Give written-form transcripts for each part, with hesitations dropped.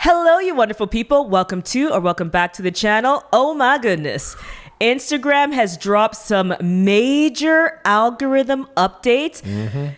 Hello, you wonderful people. Welcome to or welcome back to the channel. Oh my goodness. Instagram has dropped some major algorithm updates.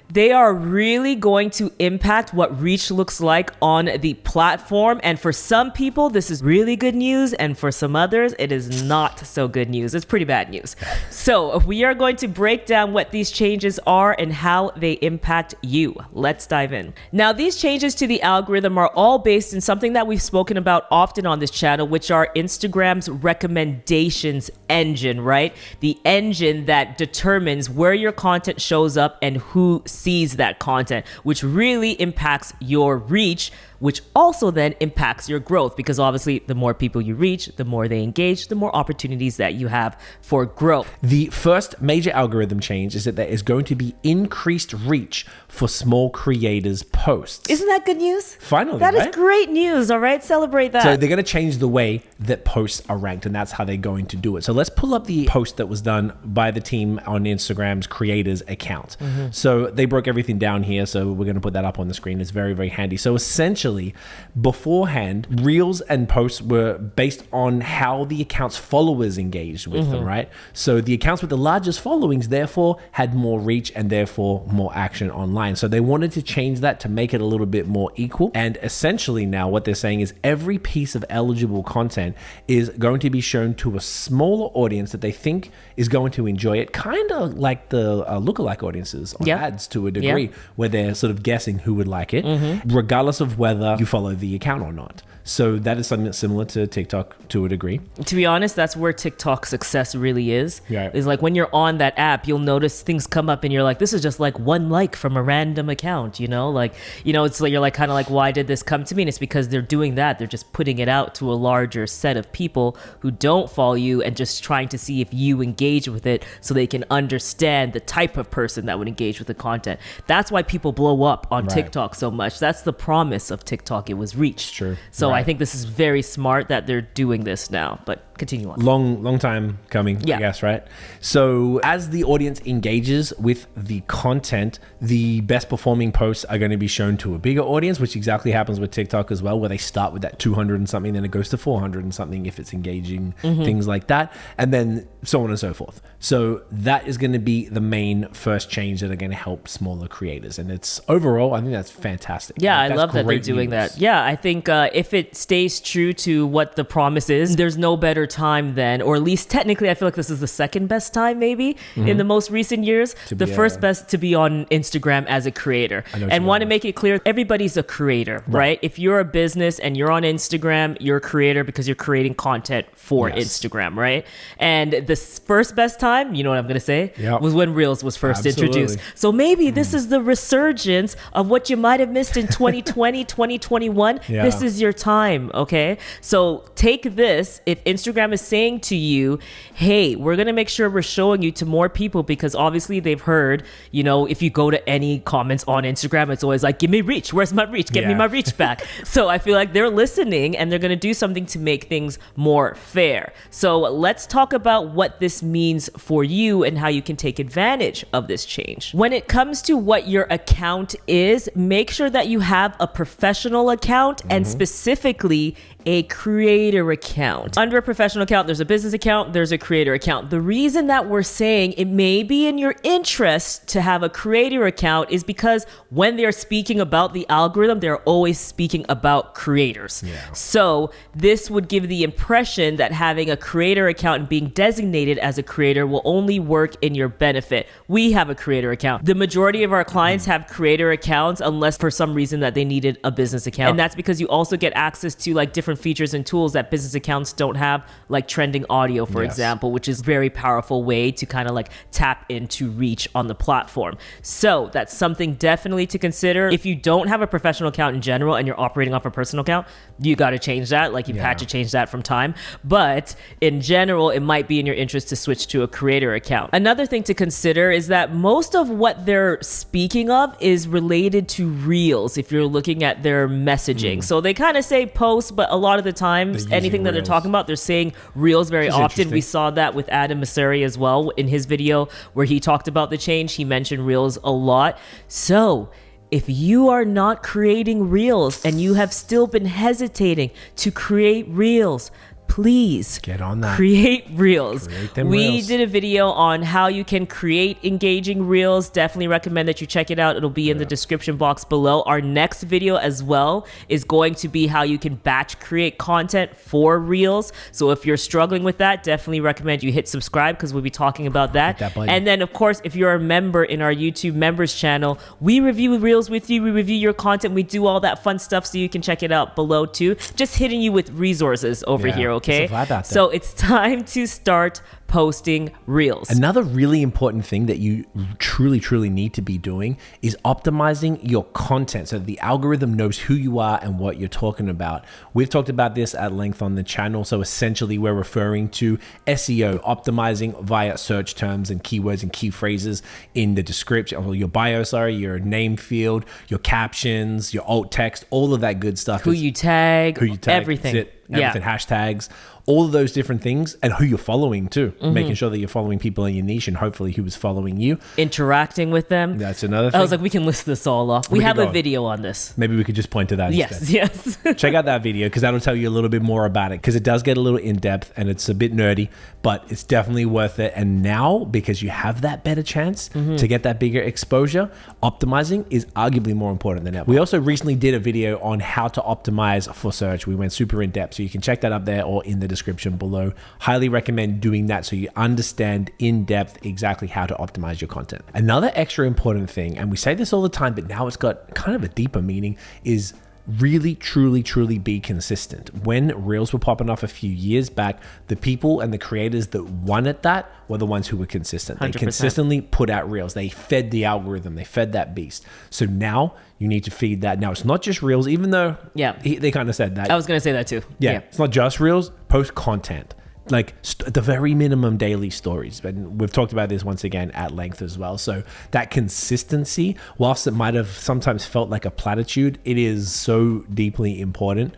They are really going to impact what reach looks like on the platform. And for some people, this is really good news. And for some others, it is not so good news. It's pretty bad news. So we are going to break down what these changes are and how they impact you. Let's dive in. Now, these changes to the algorithm are all based in something that we've spoken about often on this channel, which are Instagram's recommendations engine, right? The engine that determines where your content shows up and who sees that content, which really impacts your reach, which also then impacts your growth, because obviously the more people you reach, the more they engage, the more opportunities that you have for growth. The first major algorithm change is that there is going to be increased reach for small creators' posts. Isn't that good news? Finally, That is right? great news, all right? Celebrate that. So they're going to change the way that posts are ranked, and that's how they're going to do it. So let's pull up the post that was done by the team on Instagram's creators account. So they broke everything down here, so we're going to put that up on the screen. It's very, very handy. So essentially, beforehand, reels and posts were based on how the account's followers engaged with them, right? So the accounts with the largest followings, therefore, had more reach and therefore more action online. So they wanted to change that to make it a little bit more equal. And essentially now what they're saying is every piece of eligible content is going to be shown to a smaller audience that they think is going to enjoy it, kind of like the lookalike audiences on ads to a degree, where they're sort of guessing who would like it, regardless of whether you follow the account or not. So that is something that's similar to TikTok to a degree. To be honest, that's where TikTok success really is. Yeah. Is like when you're on that app, you'll notice things come up and you're like, this is just like one like from a random account, you know? Like, you know, it's like, you're like kind of like, why did this come to me? And it's because they're doing that. They're just putting it out to a larger set of people who don't follow you and just trying to see if you engage with it so they can understand the type of person that would engage with the content. That's why people blow up on TikTok so much. That's the promise of TikTok. It was reach. True. So I think this is very smart that they're doing this now, but continue on. Long time coming, I guess, right? So as the audience engages with the content, the best performing posts are going to be shown to a bigger audience, which exactly happens with TikTok as well, where they start with that 200 and something, then it goes to 400 and something if it's engaging, things like that, and then so on and so forth. So that is going to be the main first change that are going to help smaller creators. And it's overall, I think that's fantastic. Yeah, Like, I love that they're doing that. Yeah, I think if it stays true to what the promise is, there's no better time than, or at least technically, I feel like this is the second best time maybe in the most recent years. The first best to be on Instagram as a creator. And want to make it clear, everybody's a creator, right? If you're a business and you're on Instagram, you're a creator because you're creating content for Instagram, right? And the first best time, you know what I'm going to say, was when Reels was first introduced. So maybe this is the resurgence of what you might have missed in 2020, 2021. This is your time, okay? So take this. If Instagram is saying to you, hey, we're going to make sure we're showing you to more people, because obviously they've heard, you know, if you go to any comments on Instagram, it's always like, give me reach. Where's my reach? Get me my reach back. So I feel like they're listening and they're going to do something to make things more fair. So let's talk about what this means for you and how you can take advantage of this change. When it comes to what your account is, make sure that you have a professional account and specifically a creator account. Under a professional account, there's a business account, there's a creator account. The reason that we're saying it may be in your interest to have a creator account is because when they're speaking about the algorithm, they're always speaking about creators. So this would give the impression that having a creator account and being designated as a creator will only work in your benefit. We have a creator account. The majority of our clients have creator accounts unless for some reason that they needed a business account. And that's because you also get access to like different features and tools that business accounts don't have, like trending audio, for example, which is a very powerful way to kind of like tap into reach on the platform. So that's something definitely to consider. If you don't have a professional account in general and you're operating off a personal account, you got to change that. Like you've had to change that from time. But in general, it might be in your interest to switch to a creator account. Another thing to consider is that most of what they're speaking of is related to Reels if you're looking at their messaging. So they kind of say posts, but a lot of the time, anything that they're talking about, they're saying Reels very often. We saw that with Adam Mosseri as well in his video where he talked about the change. He mentioned Reels a lot. So if you are not creating reels and you have still been hesitating to create reels, please get on that. Create reels. We reels. did a video on how you can create engaging reels. Definitely recommend that you check it out. It'll be in the description box below. Our next video as well is going to be how you can batch create content for reels. So if you're struggling with that, definitely recommend you hit subscribe because we'll be talking about that. And then of course, if you're a member in our YouTube members channel, we review reels with you. We review your content. We do all that fun stuff so you can check it out below too. Just hitting you with resources over here. Okay, so it's time to start posting reels. Another really important thing that you truly need to be doing is optimizing your content so that the algorithm knows who you are and what you're talking about. We've talked about this at length on the channel. So essentially we're referring to SEO, optimizing via search terms and keywords and key phrases in the description, or your bio, your name field, your captions, your alt text, all of that good stuff. Who you tag, everything. Everything, hashtags, all of those different things, and who you're following too. Making sure that you're following people in your niche and hopefully who is following you. Interacting with them. That's another thing. I was like, we can list this all off. We have a video on this. Maybe we could just point to that instead. Yes. Check out that video because that'll tell you a little bit more about it, because it does get a little in-depth and it's a bit nerdy, but it's definitely worth it. And now, because you have that better chance to get that bigger exposure, optimizing is arguably more important than ever. We also recently did a video on how to optimize for search. We went super in-depth, so you can check that up there or in the description below. Highly recommend doing that so you understand in depth exactly how to optimize your content. Another extra important thing, and we say this all the time, but now it's got kind of a deeper meaning, is really, truly be consistent. When reels were popping off a few years back, the people and the creators that won at that were the ones who were consistent. 100%. They consistently put out reels. They fed the algorithm. They fed that beast. So now you need to feed that. Now it's not just reels, even though they kind of said that. I was going to say that too. Yeah, it's not just reels. Post content. Like the very minimum daily stories. And we've talked about this once again at length as well. So that consistency, whilst it might have sometimes felt like a platitude, it is so deeply important,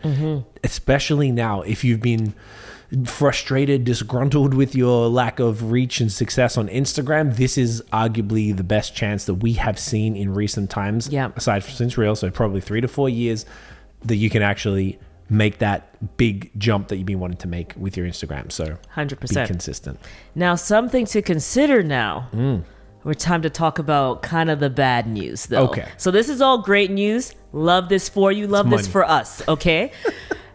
especially now if you've been frustrated, disgruntled with your lack of reach and success on Instagram. This is arguably the best chance that we have seen in recent times, aside from since Reels, so probably 3 to 4 years, that you can actually make that big jump that you've been wanting to make with your Instagram. So 100%. Be consistent. Now, something to consider now. We're time to talk about kind of the bad news though. Okay. So this is all great news. Love this for you. Love this for us. Okay.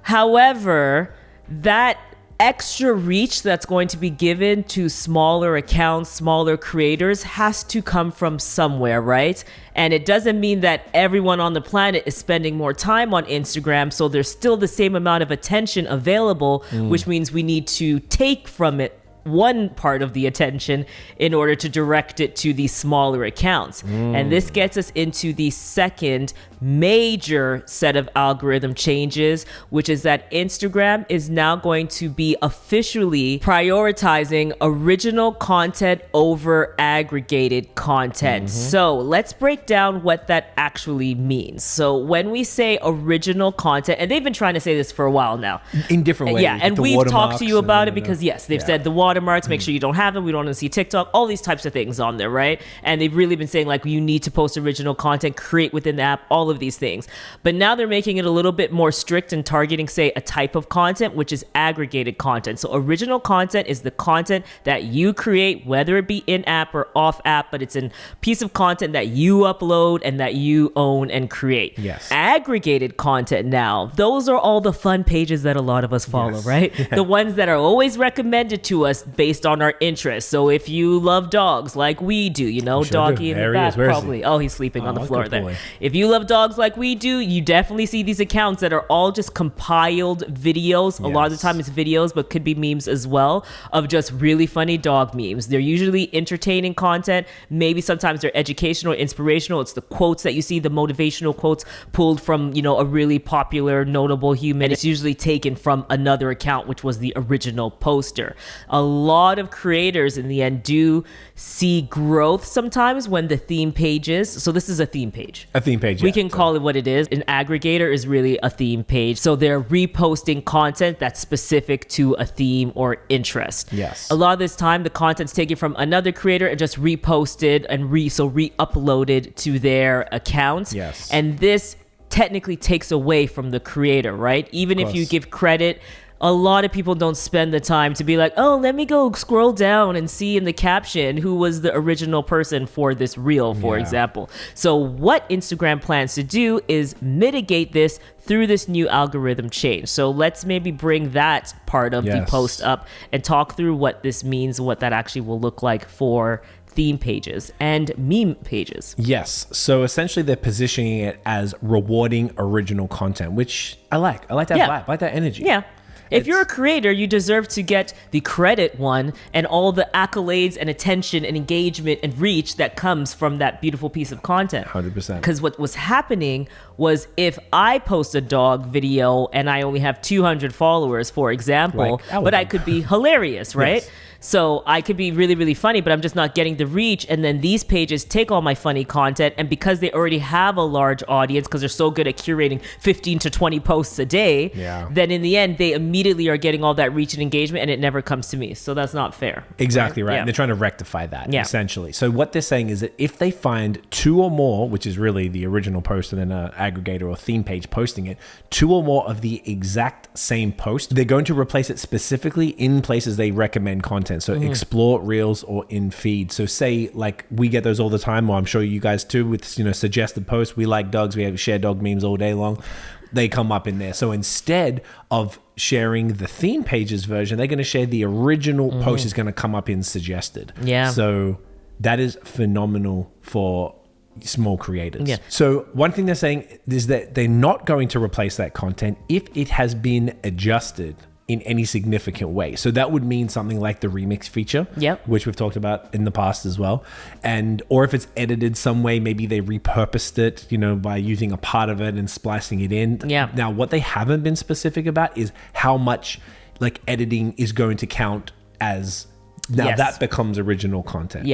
However, that extra reach that's going to be given to smaller accounts, smaller creators has to come from somewhere, right? And it doesn't mean that everyone on the planet is spending more time on Instagram, so there's still the same amount of attention available, which means we need to take from it one part of the attention in order to direct it to these smaller accounts. And this gets us into the second major set of algorithm changes, which is that Instagram is now going to be officially prioritizing original content over aggregated content. So let's break down what that actually means. So when we say original content, and they've been trying to say this for a while now. In different ways. Yeah, and we've talked to you about it because yes, they've said the watermarks, make sure you don't have them. We don't want to see TikTok, all these types of things on there, right? And they've really been saying like, you need to post original content, create within the app, all of these things. But now they're making it a little bit more strict and targeting, say, a type of content, which is aggregated content. So original content is the content that you create, whether it be in app or off app, but it's a piece of content that you upload and that you own and create. Yes. Aggregated content now, those are all the fun pages that a lot of us follow, right? The ones that are always recommended to us based on our interests. So if you love dogs like we do, you know, Doggy in the back probably. Oh, he's sleeping on the floor there. If you love dogs like we do, you definitely see these accounts that are all just compiled videos. A lot of the time it's videos, but could be memes as well, of just really funny dog memes. They're usually entertaining content. Maybe sometimes they're educational, inspirational. It's the quotes that you see, the motivational quotes pulled from, you know, a really popular, notable human. It's usually taken from another account, which was the original poster. A lot of creators in the end do see growth sometimes when the theme pages. So this is a theme page. A theme page. We can can call it what it is. An aggregator is really a theme page. So they're reposting content that's specific to a theme or interest. Yes. A lot of this time, the content's taken from another creator and just reposted and re-uploaded to their account. Yes. And this technically takes away from the creator, right? Even if you give credit, a lot of people don't spend the time to be like, oh, let me go scroll down and see in the caption who was the original person for this reel, for example. So what Instagram plans to do is mitigate this through this new algorithm change. So let's maybe bring that part of the post up and talk through what this means, what that actually will look like for theme pages and meme pages. Yes. So essentially they're positioning it as rewarding original content, which I like. I like that vibe. I like that energy. Yeah. If you're a creator, you deserve to get the credit one and all the accolades and attention and engagement and reach that comes from that beautiful piece of content. 100%. Because what was happening was if I post a dog video and I only have 200 followers, for example, but I could be hilarious, right? Yes. So I could be really, really funny, but I'm just not getting the reach. And then these pages take all my funny content. And because they already have a large audience, because they're so good at curating 15 to 20 posts a day, then in the end, they immediately are getting all that reach and engagement and it never comes to me. So that's not fair. Exactly right. Yeah. And they're trying to rectify that, essentially. So what they're saying is that if they find 2 or more, which is really the original post and then an aggregator or theme page posting it, 2 or more of the exact same post, they're going to replace it specifically in places they recommend content. So explore, reels, or in feed. So say like we get those all the time, or I'm sure you guys too, with suggested posts. We like dogs. We have share dog memes all day long. They come up in there. So instead of sharing the theme pages version, they're going to share the original post is going to come up in suggested. Yeah. So that is phenomenal for small creators. Yeah. So one thing they're saying is that they're not going to replace that content if it has been adjusted in any significant way. So that would mean something like the remix feature, which we've talked about in the past as well. Or if it's edited some way, maybe they repurposed it, by using a part of it and splicing it in. Yeah. Now, what they haven't been specific about is how much like editing is going to count as that becomes original content.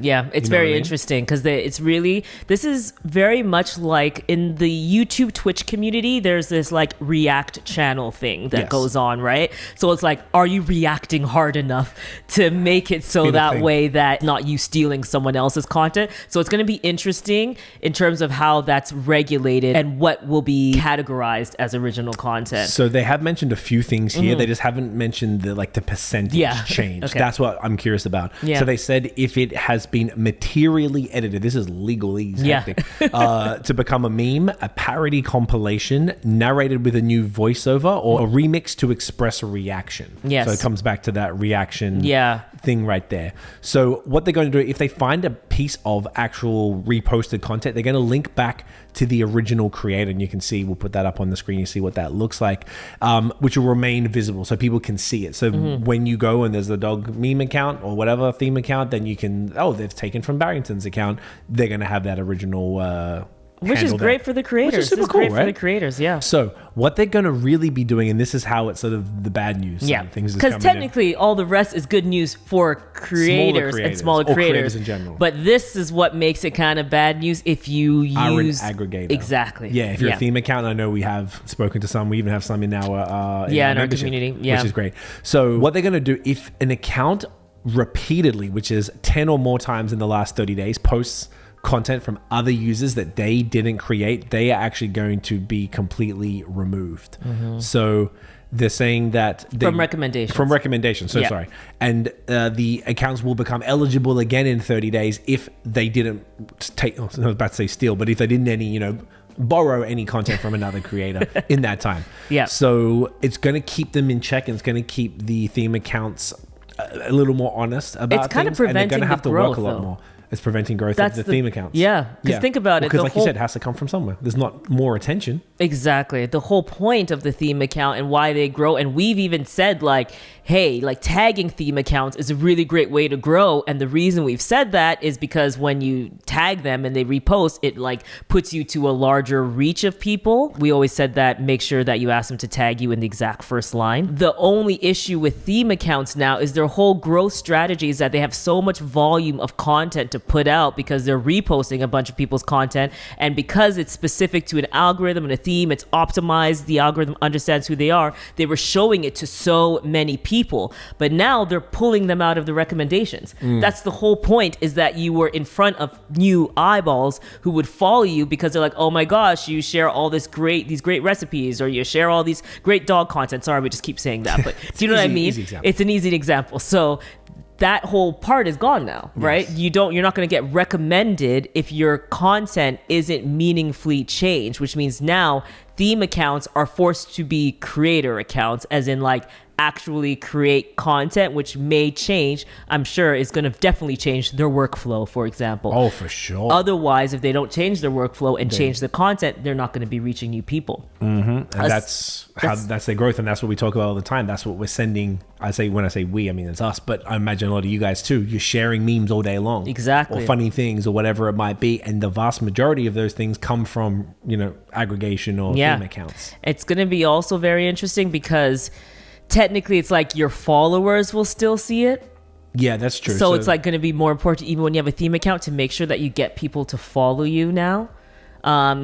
Yeah, it's very interesting because this is very much like in the YouTube Twitch community, there's this like react channel thing that goes on, right? So it's like, are you reacting hard enough to make it so that way that not you stealing someone else's content? So it's going to be interesting in terms of how that's regulated and what will be categorized as original content. So they have mentioned a few things here. They just haven't mentioned the percentage change. Okay. That's what I'm curious about. So they said if it has been materially edited, this is legalese hectic, to become a meme, a parody compilation, narrated with a new voiceover, or a remix to express a reaction. Yes. So it comes back to that reaction thing right there. So what they're going to do, if they find a piece of actual reposted content, they're going to link back to the original creator, and you can see, we'll put that up on the screen, you see what that looks like, which will remain visible so people can see it. So when you go and there's the dog meme account or whatever theme account, then you can, they've taken from Barrington's account, they're going to have that original which is great for the creators. Which is super cool, great right? for the creators, yeah. So what they're going to really be doing, and this is how it's sort of the bad news. Things because technically all the rest is good news for creators and smaller creators in general. But this is what makes it kind of bad news if you use an aggregator. Exactly. Yeah, if you're a theme account, I know we have spoken to some. We even have some in our in our community, which is great. So what they're going to do, if an account repeatedly, which is 10 or more times in the last 30 days, posts content from other users that they didn't create, they are actually going to be completely removed. So they're saying that from recommendations. Sorry. And the accounts will become eligible again in 30 days if they didn't take, I was about to say steal, but if they didn't borrow any content from another creator in that time. So it's going to keep them in check, and it's going to keep the theme accounts a little more honest about it's kind things, of preventing and they're going to have to growth, work a lot more. It's preventing growth of the theme accounts. Yeah, because think about it. Because like you said, it has to come from somewhere. There's not more attention. Exactly. The whole point of the theme account and why they grow. And we've even said like, hey, like tagging theme accounts is a really great way to grow. And the reason we've said that is because when you tag them and they repost, it like puts you to a larger reach of people. We always said that make sure that you ask them to tag you in the exact first line. The only issue with theme accounts now is their whole growth strategy is that they have so much volume of content to put out because they're reposting a bunch of people's content. And because it's specific to an algorithm and a theme, it's optimized, the algorithm understands who they are, they were showing it to so many people. But now they're pulling them out of the recommendations. That's the whole point, is that you were in front of new eyeballs who would follow you because they're like, oh my gosh, you share all these great recipes, or you share all these great dog content. Sorry, we just keep saying that, but do you know what I mean? It's an easy example. So that whole part is gone now, right? Yes. You're not going to get recommended if your content isn't meaningfully changed, which means now theme accounts are forced to be creator accounts, as in like actually create content, which may change. I'm sure is going to definitely change their workflow, for example. Oh, for sure. Otherwise, if they don't change their workflow and change the content, they're not going to be reaching new people. And that's their growth, and that's what we talk about all the time. That's what we're sending. When I say we, I mean it's us, but I imagine a lot of you guys too. You're sharing memes all day long, exactly, or funny things or whatever it might be, and the vast majority of those things come from aggregation or theme accounts. It's going to be also very interesting because technically it's like your followers will still see it. Yeah, that's true. So it's like going to be more important, even when you have a theme account, to make sure that you get people to follow you now.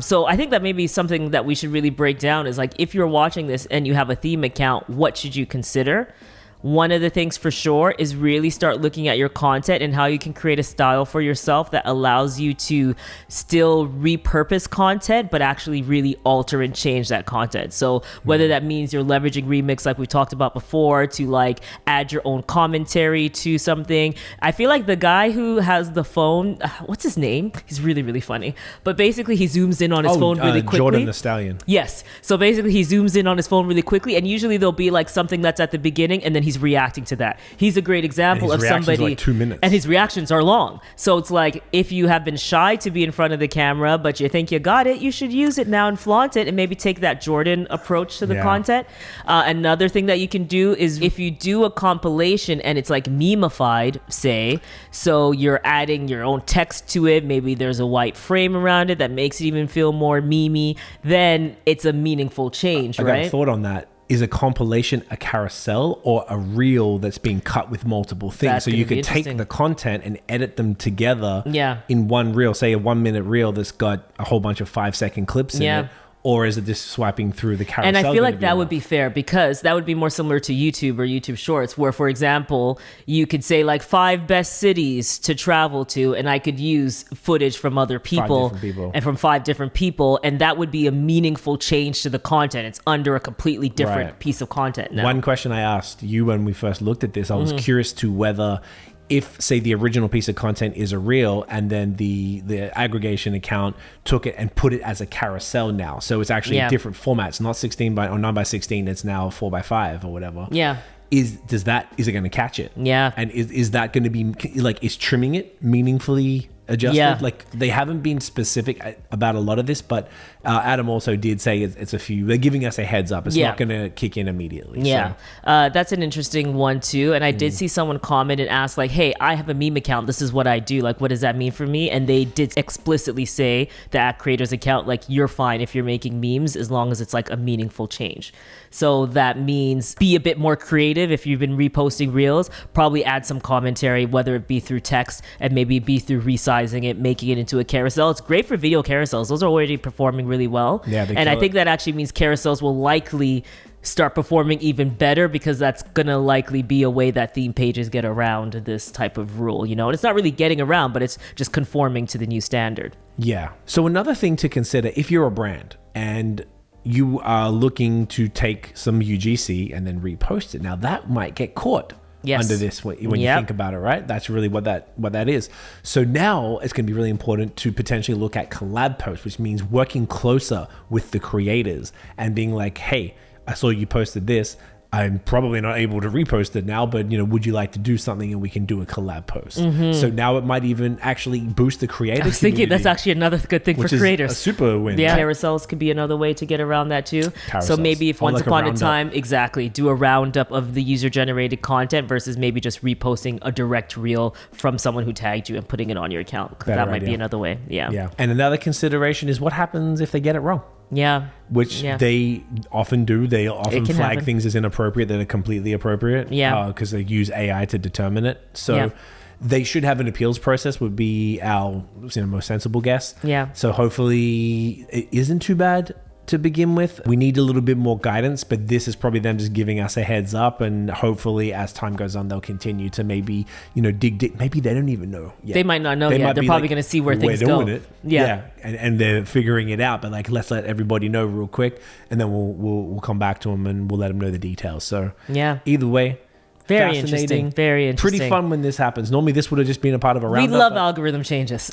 So I think that maybe something that we should really break down is like, if you're watching this and you have a theme account, what should you consider? One of the things for sure is really start looking at your content and how you can create a style for yourself that allows you to still repurpose content, but actually really alter and change that content. So whether that means you're leveraging Remix, like we talked about before, to like add your own commentary to something. I feel like the guy who has the phone, what's his name? He's really, really funny. But basically he zooms in on his phone really quickly. Jordan the Stallion. Yes. So basically he zooms in on his phone really quickly, and usually there'll be like something that's at the beginning and then he's reacting to that. He's a great example of somebody, like 2 minutes, and his reactions are long. So it's like, if you have been shy to be in front of the camera, but you think you got it, you should use it now and flaunt it, and maybe take that Jordan approach to the content. Another thing that you can do is, if you do a compilation and it's like memeified, say, so you're adding your own text to it, maybe there's a white frame around it that makes it even feel more memey, then it's a meaningful change, right? I got a thought on that. Is a compilation a carousel or a reel that's being cut with multiple things? So you could take the content and edit them together in one reel, say a 1 minute reel that's got a whole bunch of 5-second clips in it. Or is it just swiping through the carousel? And I feel like that would be fair, because that would be more similar to YouTube or YouTube Shorts, where, for example, you could say like 5 best cities to travel to, and I could use footage from other people, and from 5 different people, and that would be a meaningful change to the content. It's under a completely different piece of content now. One question I asked you when we first looked at this, I was curious to whether, if, say, the original piece of content is a reel and then the aggregation account took it and put it as a carousel now. So it's actually a different format. It's not 16 by or 9 by 16. It's now 4 by 5 or whatever. Yeah. Is it going to catch it? Yeah. And is that going to be like, is trimming it meaningfully adjusted? Yeah. Like, they haven't been specific about a lot of this, but Adam also did say it's a few. They're giving us a heads up. It's not going to kick in immediately. Yeah. So. That's an interesting one too. And I did see someone comment and ask like, hey, I have a meme account. This is what I do. Like, what does that mean for me? And they did explicitly say that creators account, like, you're fine if you're making memes as long as it's like a meaningful change. So that means be a bit more creative. If you've been reposting reels, probably add some commentary, whether it be through text and maybe be through resizing it, making it into a carousel. It's great for video carousels. Those are already performing really well. Yeah, and I think that actually means carousels will likely start performing even better, because that's gonna likely be a way that theme pages get around this type of rule, and it's not really getting around, but it's just conforming to the new standard. Yeah. So another thing to consider, if you're a brand and you are looking to take some UGC and then repost it, now that might get caught under this when you think about it, right? That's really what that is. So now it's going to be really important to potentially look at collab posts, which means working closer with the creators and being like, hey, I saw you posted this. I'm probably not able to repost it now, but would you like to do something and we can do a collab post? So now it might even actually boost the creator community. I was thinking that's actually another good thing for creators. A super win. Yeah, carousels could be another way to get around that too. So maybe if once upon a time, do a roundup of the user generated content versus maybe just reposting a direct reel from someone who tagged you and putting it on your account. That might be another way. Yeah. And another consideration is what happens if they get it wrong. Yeah. Which they often do. They often flag things as inappropriate that are completely appropriate. Yeah. Because they use AI to determine it. So They should have an appeals process, would be our most sensible guess. Yeah. So hopefully it isn't too bad to begin with. We need a little bit more guidance, but this is probably them just giving us a heads up, and hopefully as time goes on, they'll continue to maybe, dig deep. Maybe they don't even know yet. They might not know yet. They're probably going to see where things go. We're doing it. Yeah. And they're figuring it out, but like, let's let everybody know real quick, and then we'll come back to them and we'll let them know the details. So yeah, either way, very interesting. Very interesting. Pretty fun when this happens. Normally this would have just been a part of a roundup. We love algorithm changes.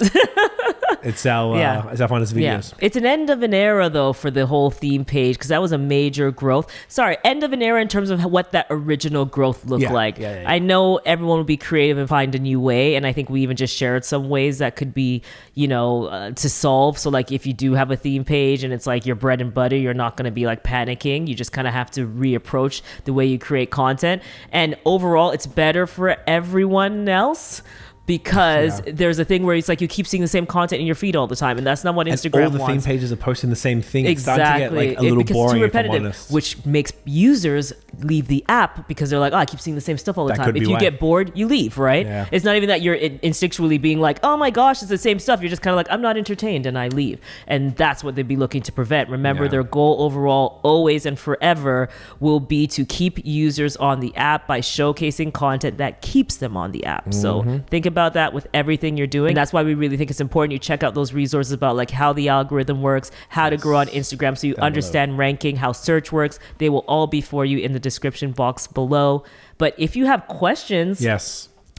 It's our funnest videos. Yeah. It's an end of an era, though, for the whole theme page, because that was a major growth. Sorry, end of an era in terms of what that original growth looked like. Yeah. I know everyone will be creative and find a new way, and I think we even just shared some ways that could be, to solve. So, like, if you do have a theme page and it's like your bread and butter, you're not going to be like panicking. You just kind of have to reapproach the way you create content. And overall, it's better for everyone else. Because there's a thing where it's like you keep seeing the same content in your feed all the time, and that's not what Instagram wants. All the theme pages are posting the same thing. Exactly. It's starting to get like a little boring, too repetitive, which makes users leave the app because they're like, I keep seeing the same stuff all the time. If you get bored, you leave, right? Yeah. It's not even that you're instinctually being like, oh my gosh, it's the same stuff. You're just kind of like, I'm not entertained, and I leave. And that's what they'd be looking to prevent. Remember, their goal overall, always and forever, will be to keep users on the app by showcasing content that keeps them on the app. So think about that with everything you're doing. And that's why we really think it's important you check out those resources about like how the algorithm works, how to grow on Instagram, so you understand ranking, how search works. They will all be for you in the description box below. But if you have questions,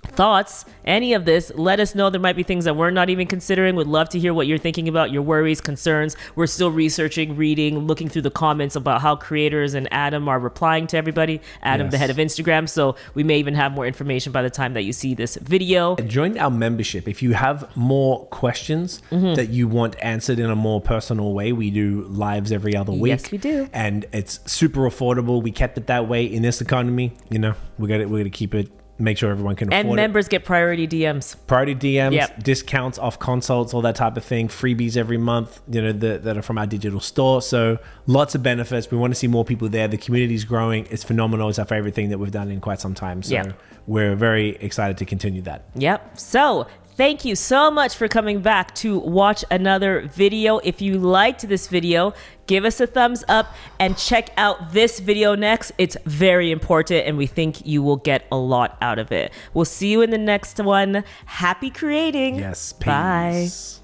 thoughts, any of this, let us know. There might be things that we're not even considering. Would love to hear what you're thinking about, your worries, concerns. We're still researching, reading, looking through the comments about how creators and Adam are replying to everybody. Adam, the head of Instagram. So we may even have more information by the time that you see this video. Join our membership. If you have more questions that you want answered in a more personal way, we do lives every other week. Yes, we do. And it's super affordable. We kept it that way in this economy. We're gonna keep it. Make sure everyone can afford it. And members get priority DMs. Priority DMs, discounts off consults, all that type of thing. Freebies every month, that are from our digital store. So lots of benefits. We want to see more people there. The community's growing. It's phenomenal. It's our favorite thing that we've done in quite some time. So we're very excited to continue that. Yep. So thank you so much for coming back to watch another video. If you liked this video, give us a thumbs up and check out this video next. It's very important and we think you will get a lot out of it. We'll see you in the next one. Happy creating. Yes. Peace. Bye.